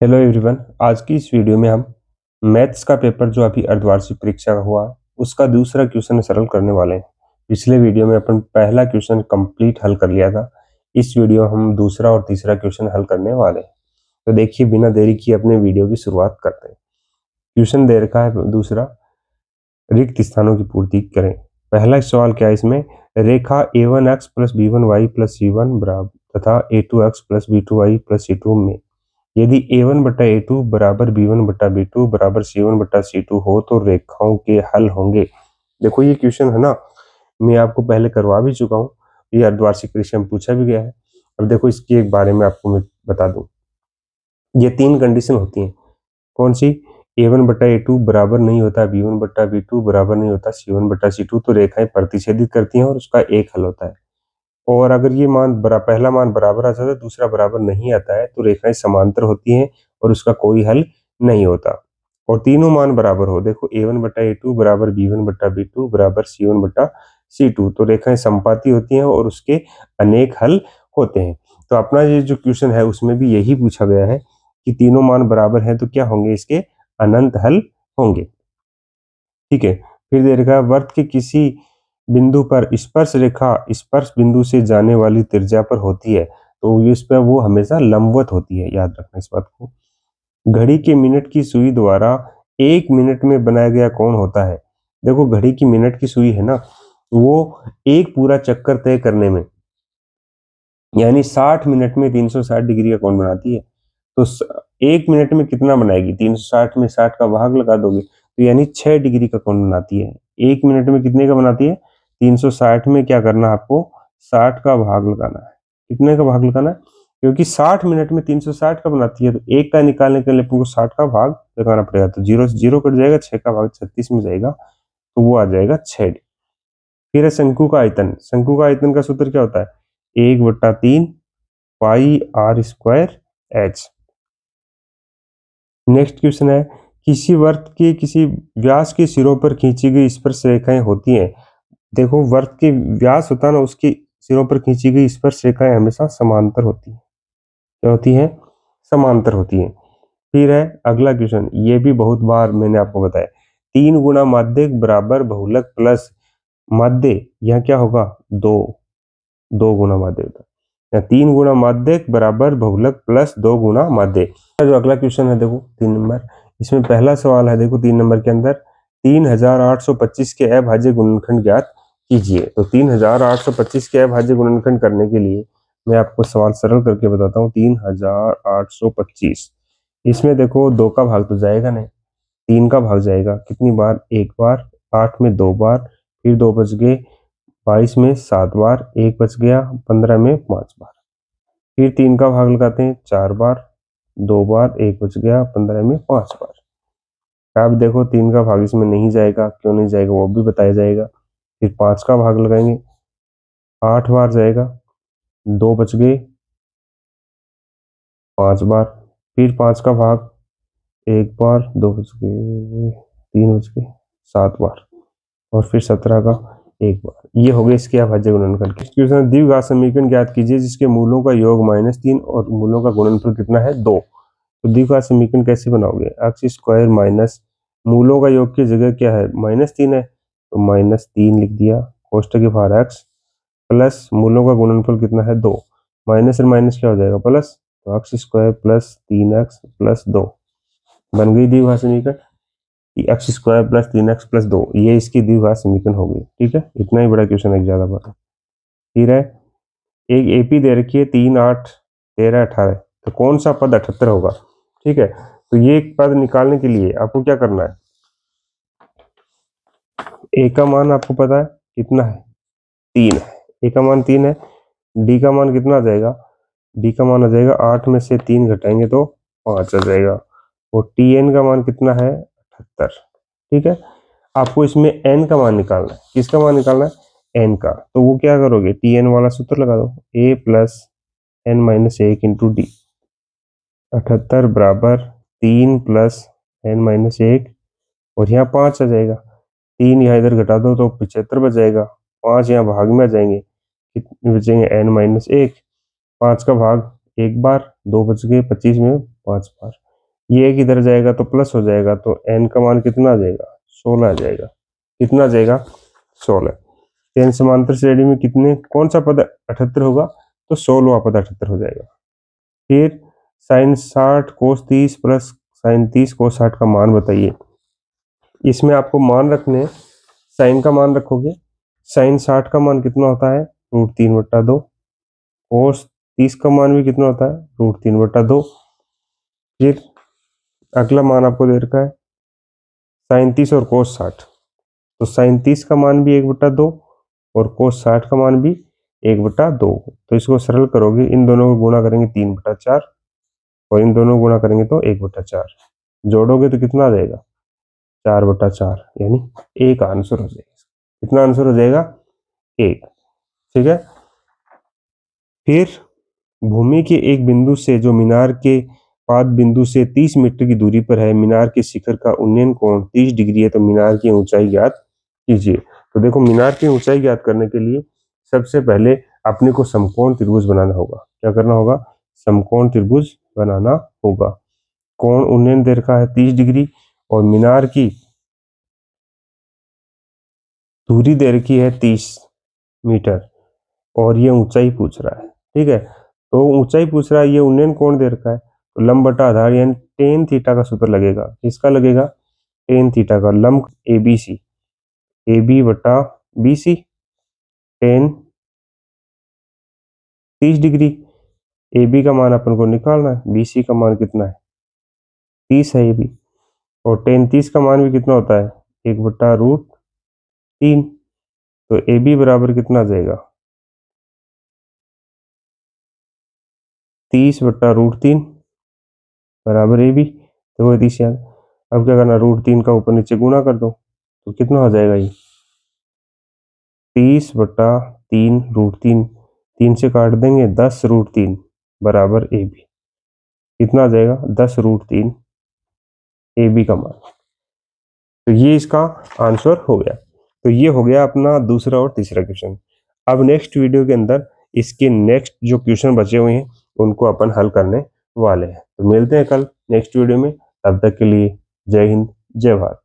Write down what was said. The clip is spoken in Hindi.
Hello everyone. आज की इस वीडियो में हम मैथ्स का पेपर जो अभी अर्धवार्षिक परीक्षा का हुआ उसका दूसरा क्वेश्चन सरल करने वाले हैं। पिछले वीडियो में अपन पहला क्वेश्चन कंप्लीट हल कर लिया था। इस वीडियो हम दूसरा और तीसरा क्वेश्चन हल करने वाले हैं। तो देखिए, बिना देरी किए अपने वीडियो की शुरुआत करते हैं। क्वेश्चन दे रखा है दूसरा, रिक्त स्थानों की पूर्ति करें। पहला सवाल क्या है इसमें, रेखा a1x plus b1y plus c1 बराबर तथा a2x plus b2y plus c2 में यदि a1 बटा a2 बराबर b1 बटा b2 बराबर c1 बटा c2 हो तो रेखाओं के हल होंगे। देखो ये क्वेश्चन है ना, मैं आपको पहले करवा भी चुका हूँ। ये अर्धवार्षिक परीक्षा में पूछा भी गया है। अब देखो इसके एक बारे में आपको मैं बता दूं। ये तीन कंडीशन होती हैं। कौन सी? a1 बटा a2 बराबर नहीं होता b1 बटा b2 बराबर नहीं होता c1 बटा c2, तो रेखाएं प्रतिच्छेदित करती हैं और उसका एक हल होता है। और अगर ये मान पहला मान बराबर आता है, दूसरा बराबर नहीं आता है, तो रेखाएं समांतर होती हैं और उसका कोई हल नहीं होता। और तीनों मान बराबर हो, देखो a1 बटा a2 बराबर b1 बटा b2 बराबर c1 बटा c2, तो रेखाएं समपाती होती हैं और उसके अनेक हल होते हैं। तो अपना ये जो क्वेश्चन है उसमें भी यही पूछा गया है कि तीनों मान बराबर हैं तो क्या होंगे, इसके अनंत हल होंगे। ठीक है। फिर दे रखा है वृत्त के किसी बिंदु पर स्पर्श रेखा स्पर्श बिंदु से जाने वाली त्रिज्या पर होती है, तो इस पर वो हमेशा लंबवत होती है, याद रखना इस बात को। घड़ी के मिनट की सुई द्वारा 1 मिनट में बनाया गया कोण होता है। देखो घड़ी की मिनट की सुई है ना, वो एक पूरा चक्कर तय करने में यानी 60 मिनट में 360 डिग्री का कोण बनाती है। तो 1 मिनट में कितना बनाएगी? 360 में 60 का भाग लगा दोगे तो यानी 6 डिग्री का कोण बनाती है। 1 मिनट में कितने का बनाती है? 360 में क्या करना है आपको? 60 का भाग लगाना है। कितने का भाग लगाना है? क्योंकि 60 मिनट में 360 का बनाती है, तो एक का निकालने के लिए आपको 60 का भाग लगाना पड़ेगा। तो जीरो से जीरो कट जाएगा, 6 का भाग 36 में जाएगा, तो वो आ जाएगा 6। फिर है शंकु का आयतन। शंकु का आयतन का सूत्र क्या होता है? 1/3 pi r square h. Next question है, किसी वृत्त के किसी व्यास के सिरों पर खींची गई स्पर्श रेखाएं होती हैं। देखो वृत्त के व्यास होता है ना, उसके सिरों पर खींची गई स्पर्श रेखाएं हमेशा समांतर होती हैं। क्या होती हैं? समांतर होती हैं। फिर है अगला क्वेश्चन, ये भी बहुत बार मैंने आपको बताया। 3 गुणा माध्य बराबर बहुलक प्लस माध्य, यहाँ क्या होगा? 2 गुणा माध्य होता है। 3 गुणा माध्य बराबर बहुलक प्लस 2 गुणा माध्य। जो अगला क्वेश्चन है देखो 3 नंबर, इसमें पहला सवाल है देखो 3 नंबर के अंदर, 3825 के अभाज्य गुणनखंड ज्ञात कीजिए। तो 3825 के अभाज्य गुणनखंड करने के लिए मैं आपको सवाल सरल करके बताता हूँ। 3825, इसमें देखो 2 का भाग तो जाएगा नहीं, 3 का भाग जाएगा। कितनी बार? 1 बार। 8 में 2 बार, फिर 2 बच गए। 22 में 7 बार, 1 बच गया। 15 में 5 बार, फिर 3 का भाग लगाते हैं 4 बार, 2 बार, 1 बच गया। 15 में 5 बार। अब देखो 3 का भाग इसमें नहीं जाएगा, क्यों नहीं जाएगा वो भी बताया जाएगा। फिर 5 का भाग लगाएंगे, 8 बार जाएगा। 2 बच गए, 5 बार, फिर 5 का भाग 1 बार, 2 बच गए, 3 बच गए, 7 बार, और फिर 17 का 1 बार। ये हो गए इसके अभाज्य गुणनखंड के। क्वेश्चन, द्विघात समीकरण ज्ञात कीजिए जिसके मूलों का योग -3 और मूलों का गुणनफल कितना है? 2। तो द्विघात समीकरण कैसे बनाओगे? एक्स स्क्वायर माइनस मूलों का योग की जगह क्या है? -3 है, तो -3 लिख दिया, कोष्टक के बाहर एक्स प्लस मूलों का गुणनफल कितना है? 2। माइनस और माइनस क्या हो जाएगा? प्लस, तो x square plus 3x plus 2 बन गई द्विघात समीकरण। X square plus 3x plus 2, ये इसकी द्विघात समीकरण हो गई। ठीक है, इतना ही बड़ा क्वेश्चन है, ज्यादा बड़ा। फिर है एक एपी दे रखी है 3, 8, 13, 18, तो कौन सा पद 78 होगा? ठीक है, तो ये पद निकालने के लिए आपको क्या करना है? ए का मान आपको पता है कितना है? 3 है। ए का मान 3 है। डी का मान कितना आ जाएगा? डी का मान आ जाएगा 8 में से 3 घटाएंगे तो 5 आ जाएगा। और टी एन का मान कितना है? 78। ठीक है, आपको इसमें एन का मान निकालना है। किसका मान निकालना है? एन का। तो वो क्या करोगे? टी एन वाला सूत्र लगा दो, A plus N minus 1 into D. 78 बराबर 3 प्लस एन माइनस 1, और यहाँ 5 आ जाएगा। 3 यहाँ इधर घटा दो तो 75 बच जाएगा। 5 यहाँ भाग में आ जाएंगे, कितने बचेंगे? N minus 1। 5 का भाग 1 बार, 2 बच गए, 25 में 5 बार। ये एक इधर जाएगा तो प्लस हो जाएगा, तो n का मान कितना आ जाएगा, 16 आ जाएगा। कितना आ जाएगा, 16। तो n समांतर श्रेणी में कितने, कौन सा पद 78 होगा, तो 16वां पद 78 हो जाएगा। फिर साइन 60 कोस 30 प्लस साइन 30 कोस 60 का मान बताइए। इसमें आपको मान रखने, साइन का मान रखोगे, साइन 60 का मान कितना होता है, √3/2। कोस 30 का मान भी कितना होता है, √3/2। फिर अगला मान आपको दे रखा है साइन 30 और कोस 60। तो साइन 30 का मान भी 1/2 और कोस 60 का मान भी 1/2। तो इसको सरल करोगे, इन दोनों को गुणा करेंगे 3/4 और इन दोनों को गुणा करेंगे तो 1/4। जोड़ोगे तो कितना आ जाएगा, 4/4, यानी एक आंसर हो जाएगा। कितना आंसर हो जाएगा, एक। ठीक है। फिर भूमि के एक बिंदु से जो मीनार के पाद बिंदु से 30 मीटर की दूरी पर है, मीनार के शिखर का उन्नयन कोण 30 डिग्री है, तो मीनार की ऊंचाई ज्ञात कीजिए। तो देखो, मीनार की ऊंचाई ज्ञात करने के लिए सबसे पहले अपने को समकोण त्रिभुज बनाना होगा। क्या करना होगा, समकोण त्रिभुज बनाना होगा। कोण उन्नयन दे रखा है 30 डिग्री और मीनार की दूरी दे रखी है 30 मीटर और ये ऊंचाई पूछ रहा है। ठीक है, तो ऊंचाई पूछ रहा है, ये उन्नयन कोण दे रखा है, तो लंब बटा आधार यानी टेन थीटा का सूत्र लगेगा। किसका लगेगा, टेन थीटा का। लंब एबीसी, ए बी बटा B C, tan 30 degree. A B का मान अपन को निकालना है, बी सी का मान कितना है, 30 है ए बी, और टेन 30 का मान भी कितना होता है, 1/√3। तो ए बी बराबर कितना आ जाएगा, 30/√3 बराबर ए बी। तो वो 30 याद। अब क्या करना, √3 का ऊपर नीचे गुणा कर दो, तो कितना हो जाएगा, ये 30/3 3 से काट देंगे, 10√3 बराबर ए बी। कितना आ जाएगा, 10√3 ए बी का मान। तो ये इसका आंसर हो गया। तो ये हो गया अपना दूसरा और तीसरा क्वेश्चन। अब नेक्स्ट वीडियो के अंदर इसके नेक्स्ट जो क्वेश्चन बचे हुए हैं उनको अपन हल करने वाले हैं। तो मिलते हैं कल नेक्स्ट वीडियो में। तब तक के लिए जय हिंद, जय भारत।